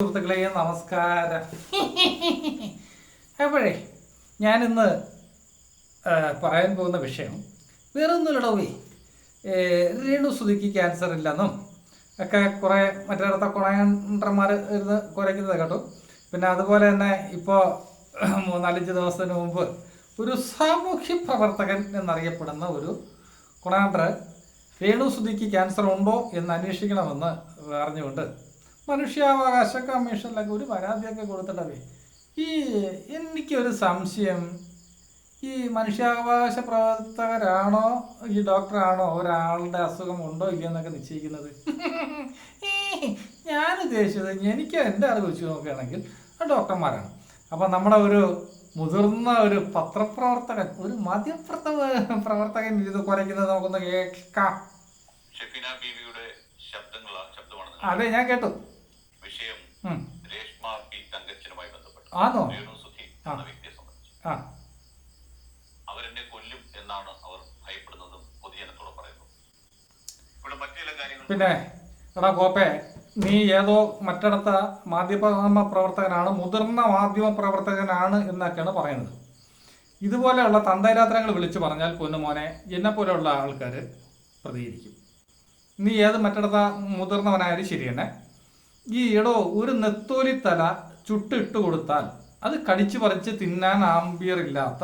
സുഹൃത്തുക്കളെ നമസ്കാരം. അപ്പോഴേ ഞാനിന്ന് പറയാൻ പോകുന്ന വിഷയം വേറൊന്നുമില്ലടവേ. രേണുസുതിക്ക് ക്യാൻസർ ഇല്ലെന്നും ഒക്കെ കുറേ മറ്റേടത്തെ കുണയന്ത്രന്മാർ ഇരുന്ന് കുറയ്ക്കുന്നത് കേട്ടു. പിന്നെ അതുപോലെ തന്നെ ഇപ്പോൾ 4-5 ദിവസത്തിന് മുമ്പ് ഒരു സാമൂഹ്യ പ്രവർത്തകൻ എന്നറിയപ്പെടുന്ന ഒരു കുണയന്ത്ര രേണുസുതിക്ക് ക്യാൻസർ ഉണ്ടോ എന്ന് അന്വേഷിക്കണമെന്ന് പറഞ്ഞുകൊണ്ട് മനുഷ്യാവകാശ കമ്മീഷനിലൊക്കെ ഒരു പരാതിയൊക്കെ കൊടുത്തിട്ടവേ. എനിക്കൊരു സംശയം, ഈ മനുഷ്യാവകാശ പ്രവർത്തകരാണോ ഈ ഡോക്ടറാണോ ഒരാളുടെ അസുഖം ഉണ്ടോ ഇല്ലയെന്നൊക്കെ നിശ്ചയിക്കുന്നത്? ഞാൻ ഉദ്ദേശിച്ചത് എനിക്ക് എൻ്റെ അറിവ് വെച്ച് നോക്കുകയാണെങ്കിൽ ഡോക്ടർമാരാണ്. അപ്പം നമ്മുടെ ഒരു മുതിർന്ന ഒരു പത്രപ്രവർത്തകൻ, ഒരു മാധ്യമപ്രവർത്തകൻ ഇത് കുറയ്ക്കുന്നത് നമുക്കൊന്ന് കേൾക്കാം. അതെ, ഞാൻ കേട്ടു. ആണോ? അവരെന്നെ കൊല്ലും എന്നാണ് അവർ ഭയപ്പെടുന്നതും പൊതുജനത്തോട് പറയുന്നത്. ഇവിടെ മറ്റു ചില കാര്യങ്ങൾ പിന്നെ എടാ കോപ്പേ, നീ ഏതോ മറ്റിടത്ത മാധ്യമ പ്രവർത്തകനാണ്, മുതിർന്ന മാധ്യമ പ്രവർത്തകനാണ് എന്നൊക്കെയാണ് പറയുന്നത്. ഇതുപോലെയുള്ള തന്തരാത്രങ്ങൾ വിളിച്ചു പറഞ്ഞാൽ പൊന്നുമോനെ എന്നെപ്പോലെയുള്ള ആൾക്കാർ പ്രതികരിക്കും. നീ ഏത് മറ്റിടത്ത മുതിർന്നവനായാലും ശരി തന്നെ. ഒരു നെത്തോലിത്തല ചുട്ടിട്ട് കൊടുത്താൽ അത് കടിച്ചു പറിച്ച് തിന്നാൻ ആംബിയറില്ലാത്ത,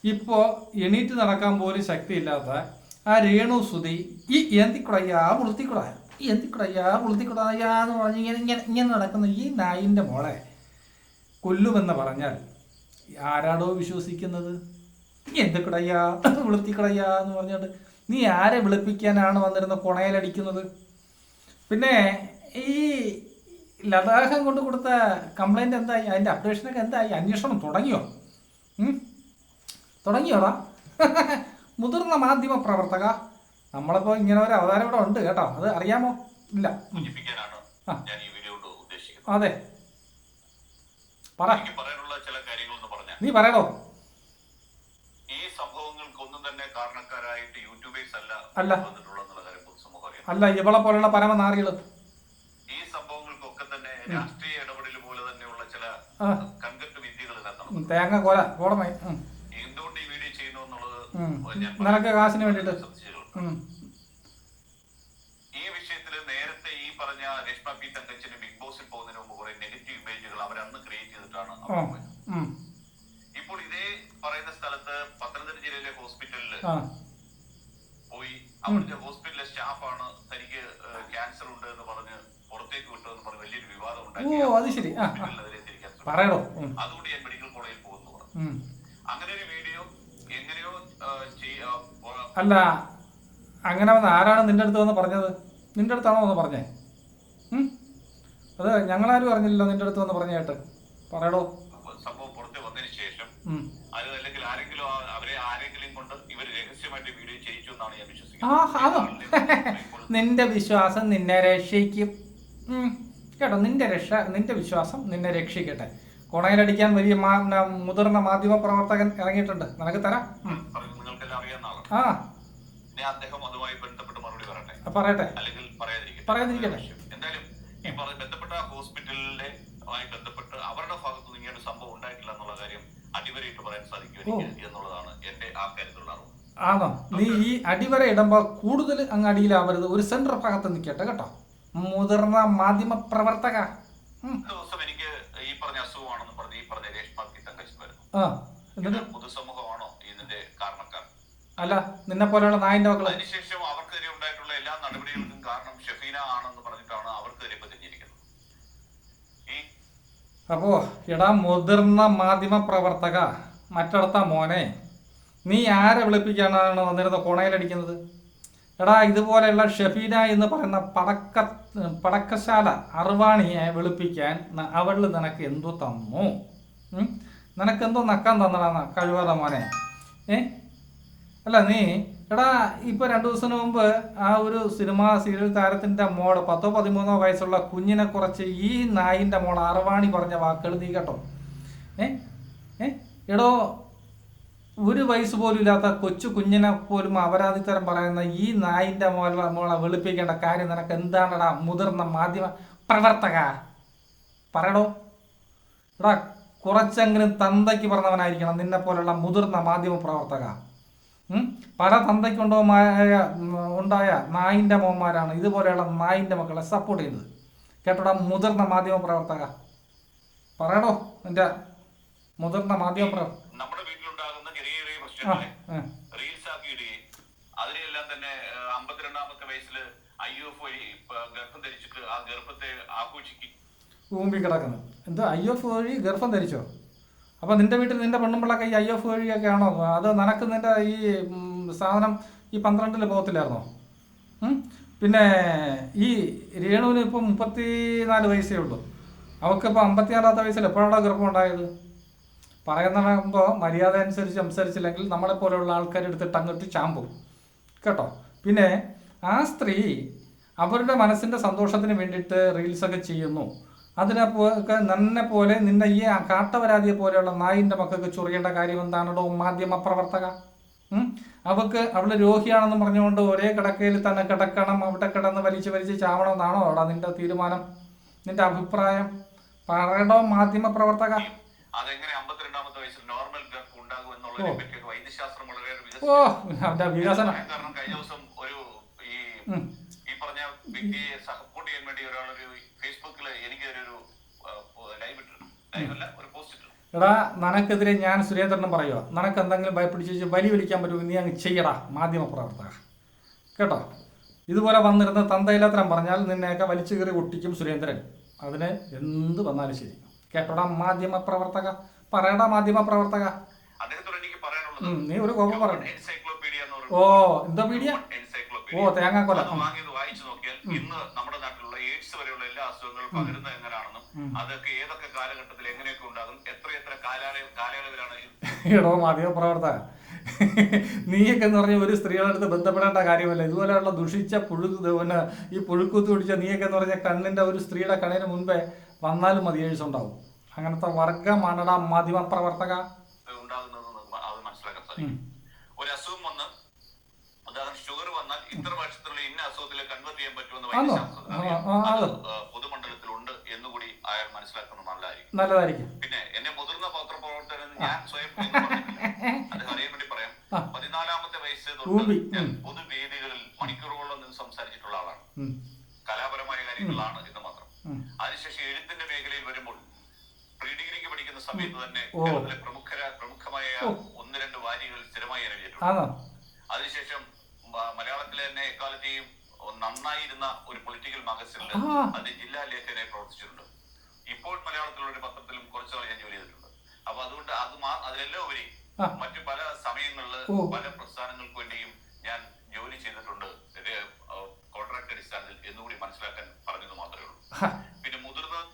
ഇപ്പോൾ എണീറ്റ് നടക്കാൻ പോലും ശക്തിയില്ലാത്ത ആ രേണുസുതി ഈ മുളുത്തിക്കുടയാന്ന് പറഞ്ഞ് ഇങ്ങനെ നടക്കുന്ന ഈ നായിൻ്റെ മോളെ കൊല്ലുമെന്ന് പറഞ്ഞാൽ ആരാടോ വിശ്വസിക്കുന്നത്? എന്തിക്കുടയ്യാ വിളുത്തിക്കുടയ്യാന്ന് പറഞ്ഞിട്ട് നീ ആരെ വിളിപ്പിക്കാനാണ് വന്നിരുന്ന കൊണയിലടിക്കുന്നത്? പിന്നെ ഈ ലഡാഖം കൊണ്ട് കൊടുത്ത കംപ്ലൈൻറ്റ് എന്തായി? അതിൻ്റെ അപ്ഡേഷനൊക്കെ എന്തായി? അന്വേഷണം തുടങ്ങിയോടാ? മുതിർന്ന മാധ്യമ പ്രവർത്തക, നമ്മളിപ്പോൾ ഇങ്ങനെ ഒരു അവതാരം ഇവിടെ ഉണ്ട് കേട്ടോ, അത് അറിയാമോ? ഇല്ല. അതെ, പറ. നീ പറയണോ? ഈ സംഭവങ്ങൾക്കൊന്നും തന്നെ കാരണക്കാരായിട്ട് യൂട്യൂബേഴ്സ് അല്ല ഇവളെ പോലുള്ള പരമനാറികള്. ഈ സംഭവങ്ങൾക്കൊക്കെ തന്നെ രാഷ്ട്രീയ ഇടപെടൽ പോലെ തന്നെയുള്ള ചില കൺകെട്ട് വിദ്യകൾ തേങ്ങ കോടമായി എന്തുകൊണ്ട് ഈ വീഡിയോ ചെയ്യുന്നു എന്നുള്ളത് നിനക്ക് കാശിന് വേണ്ടിട്ട്. ഈ വിഷയത്തില് നേരത്തെ ഈ പറഞ്ഞ രേഷ്മ പി തങ്കച്ചിന് ബിഗ് ബോസിൽ പോകുന്നതിന് മുമ്പ് കുറെ നെഗറ്റീവ് ഇമേജുകൾ അവരന്ന് ക്രിയേറ്റ് ചെയ്തിട്ടാണ്. ഇപ്പോൾ ഇതേ പറയുന്ന സ്ഥലത്ത് പത്തനംതിട്ട ജില്ലയിലെ ഹോസ്പിറ്റലില് പോയി അവിടുത്തെ ഹോസ്പിറ്റലിലെ സ്റ്റാഫാണ് തനിക്ക് ക്യാൻസർ ഉണ്ട് എന്ന് പറഞ്ഞ് പുറത്തേക്ക് വിട്ടതെന്ന് പറഞ്ഞ് വലിയൊരു വിവാദം ഉണ്ടാക്കി. അതുകൊണ്ട് ഞാൻ മെഡിക്കൽ കോളേജിൽ പോകുന്നു പറഞ്ഞു. അങ്ങനെ ഒരു വീഡിയോ എങ്ങനെയോ അല്ല, അങ്ങനെ വന്ന് ആരാണ് നിന്റെ അടുത്ത് വന്ന് പറഞ്ഞത്? നിന്റെ അടുത്താണോ വന്ന് പറഞ്ഞേ? അത് ഞങ്ങളാരും അറിഞ്ഞില്ലല്ലോ നിന്റെ അടുത്ത് വന്ന് പറഞ്ഞ കേട്ട്. പറയടോ. സംഭവം പുറത്ത് വന്നതിന് ശേഷം അത് അല്ലെങ്കിൽ ആരെങ്കിലും കൊണ്ട് ഇവർ രഹസ്യമായിട്ട് വീഡിയോ ചെയ്യിച്ചു എന്നാണ് ഞാൻ വിശ്വസിക്കുന്നത്. നിന്റെ വിശ്വാസം നിന്നെ രക്ഷിക്കും കേട്ടോ. നിന്റെ വിശ്വാസം നിന്നെ രക്ഷിക്കട്ടെ. കൊണയിലടിക്കാൻ വലിയ മുതിർന്ന മാധ്യമ പ്രവർത്തകൻ ഇറങ്ങിയിട്ടുണ്ട്, നിനക്ക് തരാം. നിങ്ങൾക്കെല്ലാം അറിയാവുന്ന അദ്ദേഹം അതുമായി ബന്ധപ്പെട്ട് മറുപടി പറയട്ടെ, അല്ലെങ്കിൽ പറയാതിരിക്കട്ടെ. എന്തായാലും ഈ ബന്ധപ്പെട്ട ഹോസ്പിറ്റലിലെ ബന്ധപ്പെട്ട് അവരുടെ ഭാഗത്ത് നിന്ന് ഇങ്ങനെ സംഭവം ഉണ്ടായിട്ടില്ല എന്നുള്ള കാര്യം അടിവരയിട്ട് പറയാൻ സാധിക്കും എന്നുള്ളതാണ് എന്റെ ആ കാര്യത്തിലുള്ള അറിവ്. ആണോ? നീ ഈ അടിവര ഇടുമ്പോ കൂടുതൽ അങ്ങ് അടിയിലാവരുത്, ഒരു സെന്റർ ഭാഗത്ത് നിൽക്കട്ടെ കേട്ടോ, മുതിർന്ന മാധ്യമ പ്രവർത്തക. ദിവസം എനിക്ക് ഈ പറഞ്ഞ അസുഖമാണെന്ന് പറഞ്ഞ് ഈ പറഞ്ഞ രേഷ്മ പി തങ്കച്ചി വരുന്നു. പൊതുസമൂഹമാണോ ഇതിന്റെ കാരണക്കാർ? അല്ല, നിന്നെ പോലെയുള്ള നായിന്റെ മക്കള്. അതിനുശേഷം അവർക്കെതിരെ ഉണ്ടായിട്ടുള്ള എല്ലാ നടപടികൾക്കും കാരണം ഷെഫീന ആണെന്ന് പറഞ്ഞിട്ടാണ് അവർക്കെതിരെ പ്രതിഞ്ഞിരിക്കുന്നത്. അപ്പോ മുതിർന്ന മാധ്യമ പ്രവർത്തക, മറ്റിടത്ത മോനെ, നീ ആരെ വിളിപ്പിക്കാനാണ് വന്നിരുന്ന കൊണയിലടിക്കുന്നത്? ഇതുപോലെയുള്ള ഷെഫീന എന്ന് പറയുന്ന പടക്കശാല അർവാണിയെ വിളിപ്പിക്കാൻ അവളിൽ നിനക്ക് എന്തോ തന്നു? നിനക്കെന്തോ നക്കാൻ തന്നടാ കഴിവാതെ മോനെ? അല്ല, നീ ഇപ്പോൾ 2 ദിവസത്തിന് മുമ്പ് ആ ഒരു സീരിയൽ താരത്തിൻ്റെ മോള് 10-13 വയസ്സുള്ള കുഞ്ഞിനെ കുറച്ച് ഈ നായിൻ്റെ മോൾ അർവാണി പറഞ്ഞ വാക്കുകൾ നീ കേട്ടോ? ഒരു വയസ്സ് പോലും ഇല്ലാത്ത കൊച്ചു കുഞ്ഞിനെ പോലും അപരാധിത്തരം പറയുന്ന ഈ നായിൻ്റെ മോളെ വെളുപ്പിക്കേണ്ട കാര്യം നിനക്ക് എന്താണടാ മുതിർന്ന മാധ്യമ പ്രവർത്തക? പറയടോ. എടാ കുറച്ചെങ്കിലും തന്തയ്ക്ക് പറഞ്ഞവനായിരിക്കണം നിന്നെ പോലുള്ള മുതിർന്ന മാധ്യമ പ്രവർത്തക. പല ഉണ്ടായ നായിൻ്റെ മോന്മാരാണ് ഇതുപോലെയുള്ള നായിൻ്റെ മക്കളെ സപ്പോർട്ട് ചെയ്യുന്നത്. കേട്ടോടാ മുതിർന്ന മാധ്യമ പ്രവർത്തക, പറയണോ എൻ്റെ മുതിർന്ന മാധ്യമ പ്രവർത്തക. നമ്മുടെ വീട്ടിലുണ്ടാകുന്ന ചെറിയ ചെറിയ പ്രശ്നങ്ങളെ റീൽസ് ആക്കി ഇടുകയും അതിനെല്ലാം തന്നെ 52ാമത്തെ വയസ്സിൽ IF വഴി ഗർഭം ധരിച്ചിട്ട് ആ ഗർഭത്തെ ആഘോഷിക്കും. ഊമ്പി കിടക്കുന്നു. എന്താ IF വഴി ഗർഭം ധരിച്ചോ? അപ്പോൾ നിന്റെ വീട്ടിൽ നിന്റെ പെണ്ണുമ്പിള്ളൊക്കെ ഈ IF വഴിയൊക്കെ ആണോ? അത് നിനക്ക് നിന്റെ ഈ സാധനം ഈ 12 പോകത്തില്ലായിരുന്നോ? പിന്നെ ഈ രേണുവിന് ഇപ്പം 34 വയസ്സേ ഉള്ളൂ. അവൾക്കിപ്പോൾ 54ാമത്തെ വയസ്സിൽ എപ്പോഴാണോ ഗർഭം ഉണ്ടായത്? പറയുമ്പോൾ മര്യാദ അനുസരിച്ച് സംസാരിച്ചില്ലെങ്കിൽ നമ്മളെപ്പോലെയുള്ള ആൾക്കാരെടുത്തിട്ട് അങ്ങോട്ട് ചാമ്പും കേട്ടോ. പിന്നെ ആ സ്ത്രീ അവരുടെ മനസ്സിൻ്റെ സന്തോഷത്തിന് വേണ്ടിയിട്ട് റീൽസൊക്കെ ചെയ്യുന്നു. അതിനൊക്കെ നന്നെ പോലെ നിന്നെ ഈ കാട്ടവരാതിയെ പോലെയുള്ള നായിൻ്റെ മക്കൾക്ക് ചൊറിയേണ്ട കാര്യം എന്താണോ മാധ്യമ പ്രവർത്തക? അവൾക്ക് അവൾ രോഗിയാണെന്ന് പറഞ്ഞുകൊണ്ട് ഒരേ കിടക്കയിൽ തന്നെ കിടക്കണം, അവിടെ കിടന്ന് വലിച്ച് ചാവണമെന്നാണോ അവിടെ നിന്റെ തീരുമാനം, നിന്റെ അഭിപ്രായം? പറയണോ മാധ്യമ പ്രവർത്തക? അതെങ്ങനെ 52ാമത്തെ വയസ്സിൽ നോർമൽ ഗർഭം ഉണ്ടാകും എന്നുള്ളതിനെ പറ്റി വൈദ്യശാസ്ത്രം വളരെ വികസനം. കാരണം കഴിഞ്ഞ ദിവസം ഒരു ഈ പറഞ്ഞ വ്യക്തിയെ സപ്പോർട്ട് ചെയ്യാൻ വേണ്ടി ഒരാളൊരു ഫേസ്ബുക്കിൽ എനിക്കൊരു ലൈവ് ഇട്ടിരുന്നു. ലൈവല്ല, ഒരു പോസ്റ്റ് ഇട്ടിരുന്നു. എടാ നിനക്കെതിരെ ഞാൻ സുരേന്ദ്രനും പറയുക, നിനക്ക് എന്തെങ്കിലും ഭയപ്പിടിച്ച് വലി വലിക്കാൻ പറ്റുമെങ്കിൽ നീ അങ്ങ് ചെയ്യടാ മാധ്യമ പ്രവർത്തക കേട്ടോ. ഇതുപോലെ വന്നിരുന്ന തന്തയിലത്തരം പറഞ്ഞാൽ നിന്നെയൊക്കെ വലിച്ചു കയറി ഒട്ടിക്കും സുരേന്ദ്രൻ. അതിന് എന്ത് വന്നാലും ശരി കേട്ടോടാ മാധ്യമ പ്രവർത്തക, പറയടാ മാധ്യമ പ്രവർത്തക. നീ ഒരു കോപ്പം പറയണം. ഓ എന്താ പീഡിയ? ഓ തേങ്ങാക്കൊല. വായിച്ചു നോക്കിയാൽ ഇന്ന് നമ്മുടെ നാട്ടിലുള്ള എയ്ഡ്സ് വരെയുള്ള എല്ലാ അസുഖങ്ങളും പകരുന്നത് എങ്ങനെയാണെന്നും അതൊക്കെ ഏതൊക്കെ കാലഘട്ടത്തിൽ എങ്ങനെയൊക്കെ ഉണ്ടാകും, എത്ര കാലയളവിലാണ്. എടോ മാധ്യമ പ്രവർത്തക, നീയൊക്കെ എന്ന് പറഞ്ഞാൽ ഒരു സ്ത്രീകളെടുത്ത് ബന്ധപ്പെടേണ്ട കാര്യമല്ല. ഇതുപോലെയുള്ള ദുഷിച്ച പിന്നെ ഈ പുഴുക്കുത്ത് പിടിച്ച നീയൊക്കെ എന്ന് പറഞ്ഞാൽ കണ്ണിൻ്റെ ഒരു സ്ത്രീയുടെ കണ്ണിന് മുൻപേ വന്നാലും മതി എഴുസ് ഉണ്ടാവും. അങ്ങനത്തെ വർഗമാണടാ മാധ്യമ പ്രവർത്തക. അത് മനസ്സിലാക്കാൻ സാധിക്കും. ഒരു അസുഖം വന്ന് ഉദാഹരണം ഷുഗർ വന്നാൽ ഇത്ര വർഷത്തിലുള്ള ഇന്ന അസുഖത്തിലെ കൺവേർട്ട് ചെയ്യാൻ പറ്റുമെന്ന് പൊതുമണ്ഡലത്തിലുണ്ട് എന്നുകൂടി അയാൾ മനസ്സിലാക്കുന്നത് നല്ലതായിരിക്കും. പിന്നെ എന്നെ മുതിർന്ന പത്രപ്രവർത്തകൻ ഞാൻ സ്വയം അത് അറിയാൻ വേണ്ടി പറയാം. 14ാമത്തെ വയസ്സ് തൊട്ട് ഞാൻ പൊതുവേദികളിൽ മണിക്കൂറുകളോളം നിന്ന് സംസാരിച്ചിട്ടുള്ള ആളാണ്. കലാപരമായ കാര്യങ്ങളാണ് എന്ന് മാത്രം. അതിനുശേഷം എഴുത്തിന്റെ മേഖലയിൽ വരുമ്പോൾ പ്രീ ഡിഗ്രിക്ക് പഠിക്കുന്ന സമയത്ത് തന്നെ കേരളത്തിലെ പ്രമുഖമായ 1-2 വാരികൾ സ്ഥിരമായി എഴുതിയിട്ടുണ്ട്. അതിനുശേഷം മലയാളത്തിലെ തന്നെ എക്കാലത്തെയും നന്നായിരുന്ന ഒരു പൊളിറ്റിക്കൽ മാഗസിനിൽ അത് ജില്ലാ ലേഖകനായി പ്രവർത്തിച്ചിട്ടുണ്ട്. ഇപ്പോൾ മലയാളത്തിലുള്ള ഒരു പത്രത്തിലും കുറച്ചാൾ ഞാൻ ജോലി ചെയ്തിട്ടുണ്ട്. അപ്പൊ അതുകൊണ്ട് അതിലെല്ലാം ഉപരി മറ്റു പല സമയങ്ങളിൽ പല പ്രസ്ഥാനങ്ങൾക്ക് വേണ്ടിയും ഞാൻ ജോലി ചെയ്തിട്ടുണ്ട് കോൺട്രാക്ട് അടിസ്ഥാനത്തിൽ എന്നുകൂടി മനസ്സിലാക്കാൻ പറഞ്ഞത് മാത്രമേ ഉള്ളൂ. പിന്നെ മുതിർന്നത്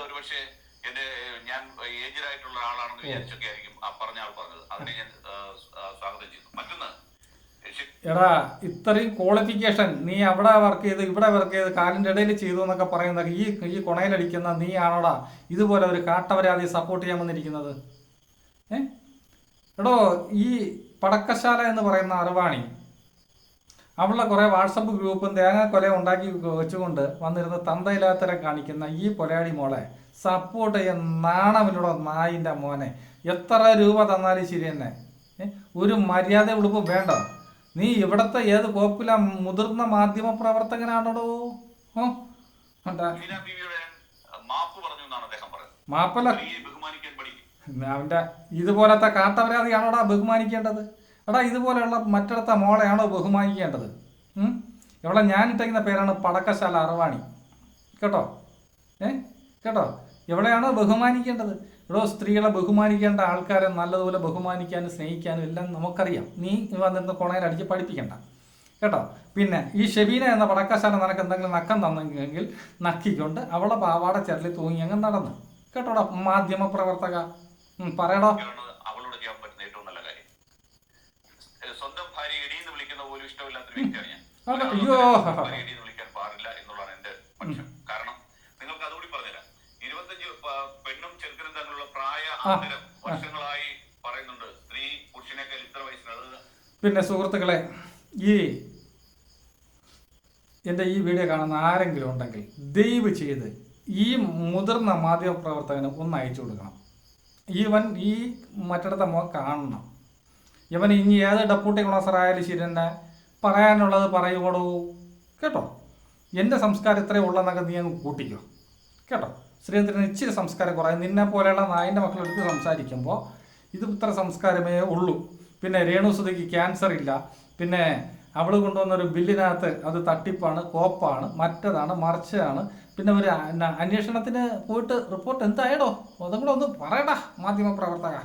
ഒരുപക്ഷെ എന്റെ ഞാൻ ഏജ്ഡ് ആയിട്ടുള്ള ആളാണെന്ന് വിചാരിച്ചൊക്കെ ആയിരിക്കും ആ പറഞ്ഞ ആൾ പറഞ്ഞത്. അതിനെ ഞാൻ സ്വാഗതം ചെയ്യുന്നു. മറ്റൊന്ന്, എടാ ഇത്രയും ക്വാളിഫിക്കേഷൻ നീ അവിടെ വർക്ക് ചെയ്ത് ഇവിടെ വർക്ക് ചെയ്ത് കാലിൻ്റെ ഇടയിൽ ചെയ്തു എന്നൊക്കെ പറയുന്നത് ഈ കൊണയിലടിക്കുന്ന നീ ആണോടാ ഇതുപോലെ ഒരു കാട്ടവരാതി സപ്പോർട്ട് ചെയ്യാൻ വന്നിരിക്കുന്നത്? എടോ ഈ പടക്കശാല എന്ന് പറയുന്ന അറിവാണി അവളുടെ കുറേ വാട്സപ്പ് ഗ്രൂപ്പും തേങ്ങാക്കൊല ഉണ്ടാക്കി വെച്ചുകൊണ്ട് വന്നിരുന്ന തന്തയില്ലാത്തരെ കാണിക്കുന്ന ഈ പൊലയാടി മോളെ സപ്പോർട്ട് ചെയ്യാൻ നാണമില്ലടോ നായിൻ്റെ മോനെ. എത്ര രൂപ തന്നാലും ശരി തന്നെ ഒരു മര്യാദ ഉടുപ്പ് വേണ്ട. നീ ഇവിടത്തെ ഏത് കോപ്പില മുതിർന്ന മാധ്യമ പ്രവർത്തകനാണോ? മാപ്പല്ല അവന്റെ ഇതുപോലത്തെ കാട്ടവരാതിയാണോടാ ബഹുമാനിക്കേണ്ടത്? എടാ ഇതുപോലെയുള്ള മറ്റിടത്തെ മോളെയാണോ ബഹുമാനിക്കേണ്ടത്? ഇവിടെ ഞാനിട്ടിരിക്കുന്ന പേരാണ് പടക്കശാല അറവാണി കേട്ടോ. കേട്ടോ, എവിടെയാണോ ബഹുമാനിക്കേണ്ടത്? ഇവിടെ സ്ത്രീകളെ ബഹുമാനിക്കേണ്ട ആൾക്കാരെ നല്ലതുപോലെ ബഹുമാനിക്കാനും സ്നേഹിക്കാനും എല്ലാം നമുക്കറിയാം. നീ വന്നിരുന്ന് കൊണയിലടിച്ച് പഠിപ്പിക്കണ്ട കേട്ടോ. പിന്നെ ഈ ഷെബീന എന്ന പടക്കശാല നിനക്ക് എന്തെങ്കിലും നക്കം തന്നെങ്കിൽ നക്കിക്കൊണ്ട് അവളെ പാവാട ചെരലി തൂങ്ങി അങ്ങ് നടന്നു കേട്ടോടാ മാധ്യമ പ്രവർത്തക. പറയടോ. അവളോട് ചെയ്യാൻ പറ്റുന്ന ഏറ്റവും നല്ല കാര്യം സ്വന്തം ഭാര്യ എടീന്ന് വിളിക്കുന്ന പോലും ഇഷ്ടമില്ലാത്തൊരു വ്യക്തിയാണ് ഞാൻ. എടീന്ന് വിളിക്കാൻ പാടില്ല എന്നുള്ളതാണ് എന്റെ പക്ഷം. കാരണം നിങ്ങൾക്ക് അതുകൂടി പറഞ്ഞുതരാം. 25 പെണ്ണും ചെറുക്കനും തമ്മിലുള്ള പ്രായ അന്തരം വർഷങ്ങളായി പറയുന്നുണ്ട്. സ്ത്രീ പുരുഷനേക്കാൾ ഇത്ര വയസ്സിനത്. പിന്നെ സുഹൃത്തുക്കളെ, എൻ്റെ ഈ വീഡിയോ കാണുന്ന ആരെങ്കിലും ഉണ്ടെങ്കിൽ ദയവ് ചെയ്ത് ഈ മുതിർന്ന മാധ്യമപ്രവർത്തകന് ഒന്ന് അയച്ചു കൊടുക്കണം. ഈ മറ്റിടത്തെ കാണണം. ഇവൻ ഇനി ഏത് ഡെപ്യൂട്ടി കൊണസറായാലും ശരി തന്നെ പറയാനുള്ളത് പറയുകടോ കേട്ടോ. എൻ്റെ സംസ്കാരം ഇത്രയും ഉള്ളതെന്നൊക്കെ നീ അങ്ങ് കൂട്ടിക്കോ കേട്ടോ. ശ്രീധരന് ഇച്ചിരി സംസ്കാരം കുറയും. നിന്നെ പോലെയുള്ള നായൻ്റെ മക്കളെടുത്ത് സംസാരിക്കുമ്പോൾ ഇത് ഇത്ര സംസ്കാരമേ ഉള്ളൂ. പിന്നെ രേണുസുതിക്ക് ക്യാൻസർ ഇല്ല, പിന്നെ അവൾ കൊണ്ടുവന്നൊരു ബില്ലിനകത്ത് അത് തട്ടിപ്പാണ്, കോപ്പാണ്, മറ്റതാണ്, മറിച്ചാണ്. പിന്നെ ഒരു അന്വേഷണത്തിന് പോയിട്ട് റിപ്പോർട്ട് എന്തായടോ അതും കൂടെ ഒന്ന് പറയടാ മാധ്യമ പ്രവർത്തക.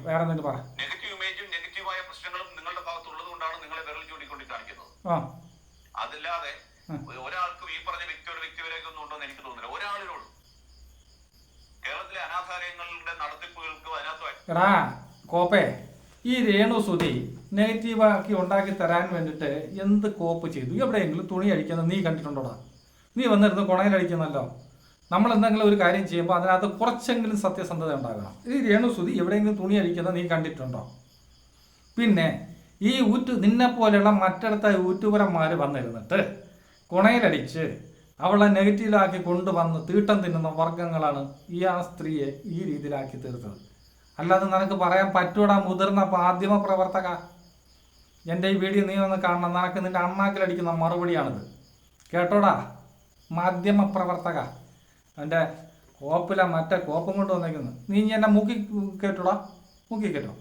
വേറെ എന്തെങ്കിലും പറ. അതല്ലാതെ ഒരാൾക്കും ഈ പറഞ്ഞ വ്യക്തിപരേക്കൊന്നും ഉണ്ടോന്ന് എനിക്ക് തോന്നുന്നില്ല. ഒരാളിനോട് കേരളത്തിലെ അനാഥാലയങ്ങളുടെ നടത്തിപ്പുകൾക്ക് അതിനകത്ത് എടാ കോപ്പേ, ഈ രേണുസുതി നെഗറ്റീവാക്കി ഉണ്ടാക്കി തരാൻ വേണ്ടിയിട്ട് എന്ത് കോപ്പ് ചെയ്തു? എവിടെയെങ്കിലും തുണി അടിക്കുന്നത് നീ കണ്ടിട്ടുണ്ടോടാ? നീ വന്നിരുന്ന് കുണയിലടിക്കുന്നല്ലോ. നമ്മൾ എന്തെങ്കിലും ഒരു കാര്യം ചെയ്യുമ്പോൾ അതിനകത്ത് കുറച്ചെങ്കിലും സത്യസന്ധത ഉണ്ടാകണം. ഈ രേണുസുതി എവിടെയെങ്കിലും തുണി അടിക്കുന്നത് നീ കണ്ടിട്ടുണ്ടോ? പിന്നെ ഈ നിന്നെ പോലെയുള്ള മറ്റിടത്ത യൂട്യൂബർമാർ വന്നിരുന്നിട്ട് കുണയിലടിച്ച് അവളെ നെഗറ്റീവിലാക്കി കൊണ്ടുവന്ന് തീട്ടം തിന്നുന്ന വർഗങ്ങളാണ് ആ സ്ത്രീയെ ഈ രീതിയിലാക്കി തീർത്തത്. അല്ലാതെ നിനക്ക് പറയാൻ പറ്റൂടാ മുതിർന്ന മാധ്യമ പ്രവർത്തക. എൻ്റെ ഈ വീഡിയോ നീ ഒന്ന് കാണണം. നിനക്ക് നിൻ്റെ അണ്ണാക്കിലടിക്കുന്ന മറുപടിയാണിത് കേട്ടോടാ മാധ്യമ പ്രവർത്തക. എൻ്റെ മറ്റേ കോപ്പും കൊണ്ട് വന്നേക്കുന്നു. നീ ഇനി എന്നെ മൂക്കി കേട്ടോടാ, മൂക്കി കേട്ടോ.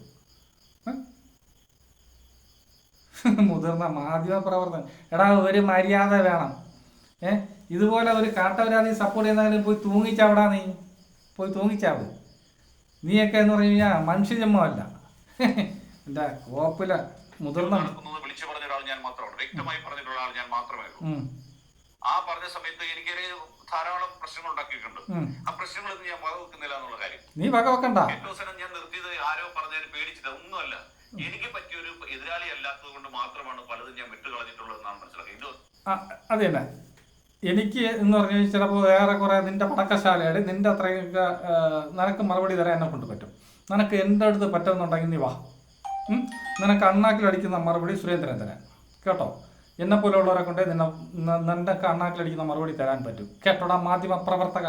മുതിർന്ന മാധ്യമ പ്രവർത്തകൻ. എടാ ഒരു മര്യാദ വേണം. ഇതുപോലെ ഒരു കാട്ടവരാതി സപ്പോർട്ട് ചെയ്യുന്നതിന് പോയി തൂങ്ങിച്ചാവിടാ. നീ പോയി തൂങ്ങിച്ചാവ്. നീയൊക്കെ എന്ന് പറഞ്ഞു കഴിഞ്ഞാൽ മനുഷ്യജന്മമല്ല. എൻ്റെ കോപ്പില മുതിർന്ന വിളിച്ചു പറഞ്ഞ ഒരാൾ ഞാൻ മാത്രമാണ്, വ്യക്തമായി പറഞ്ഞിട്ടുള്ള ആൾ ഞാൻ മാത്രമേ ഉള്ളൂ. ആ പറഞ്ഞ സമയത്ത് എനിക്ക് ധാരാളം പ്രശ്നങ്ങൾ ഉണ്ടാക്കിയിട്ടുണ്ട്. ആ പ്രശ്നങ്ങളൊന്നും ഞാൻ വകവെക്കുന്നില്ല എന്നുള്ള കാര്യം നീ വകവെക്കണ്ട. ഏറ്റവും അവസാനം ഞാൻ നിർത്തിയത് ആരോ പറഞ്ഞതിന് പേടിച്ചിട്ട് ഒന്നുമല്ല. എനിക്ക് പറ്റിയൊരു എതിരാളി അല്ലാത്തത് കൊണ്ട് മാത്രമാണ് പലതും ഞാൻ വിട്ടുകളഞ്ഞിട്ടുള്ളത് എന്നാണ് മനസ്സിലാക്കിയത്. അത് തന്നെ എനിക്ക് എന്ന് പറഞ്ഞു കഴിഞ്ഞാൽ ചിലപ്പോൾ ഏറെക്കുറെ നിന്റെ പടക്കശാലയുടെ നിന്റെ അത്രയൊക്കെ നിനക്ക് മറുപടി തരാൻ എന്നെ കൊണ്ട് പറ്റും. നിനക്ക് എൻ്റെ അടുത്ത് പറ്റുമെന്നുണ്ടെങ്കിൽ നീ വാ. നിനക്ക് അണ്ണാക്കിലടിക്കുന്ന മറുപടി സുരേന്ദ്രൻ തരാൻ കേട്ടോ. എന്നെപ്പോലെയുള്ളവരെ കൊണ്ടേ നിന്റെ അണ്ണാക്കിലടിക്കുന്ന മറുപടി തരാൻ പറ്റും കേട്ടോടാ മാധ്യമ പ്രവർത്തക.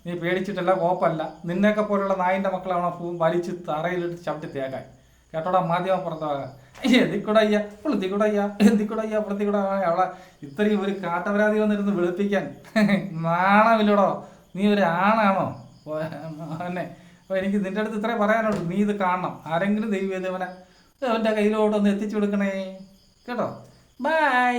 നീ പേടിച്ചിട്ടല്ല, കോപ്പല്ല. നിന്നെയൊക്കെ പോലുള്ള നായിൻ്റെ മക്കളാണ് വലിച്ച് തറയിലിട്ട് ചവിട്ടി തേക്കാൻ കേട്ടോടാ മാധ്യമ പ്രവർത്തക. എന്തിക്കൂടയ്യ പുളത്തിക്കൂടയ്യ എന്തിക്കൂടയ്യ പുളത്തിക്കൂട. അവളെ ഇത്രയും ഒരു കാട്ടപരാതി വന്നിരുന്ന് വെളുപ്പിക്കാൻ നാണമില്ലടോ. നീ ഒരു ആണാണോ എന്നെ? അപ്പോൾ എനിക്ക് നിൻ്റെ അടുത്ത് ഇത്രേ പറയാനുള്ളൂ. നീ ഇത് കാണണം. ആരെങ്കിലും ദൈവം അവൻ്റെ കയ്യിലോട്ടൊന്ന് എത്തിച്ചു കൊടുക്കണേ കേട്ടോ. ബൈ.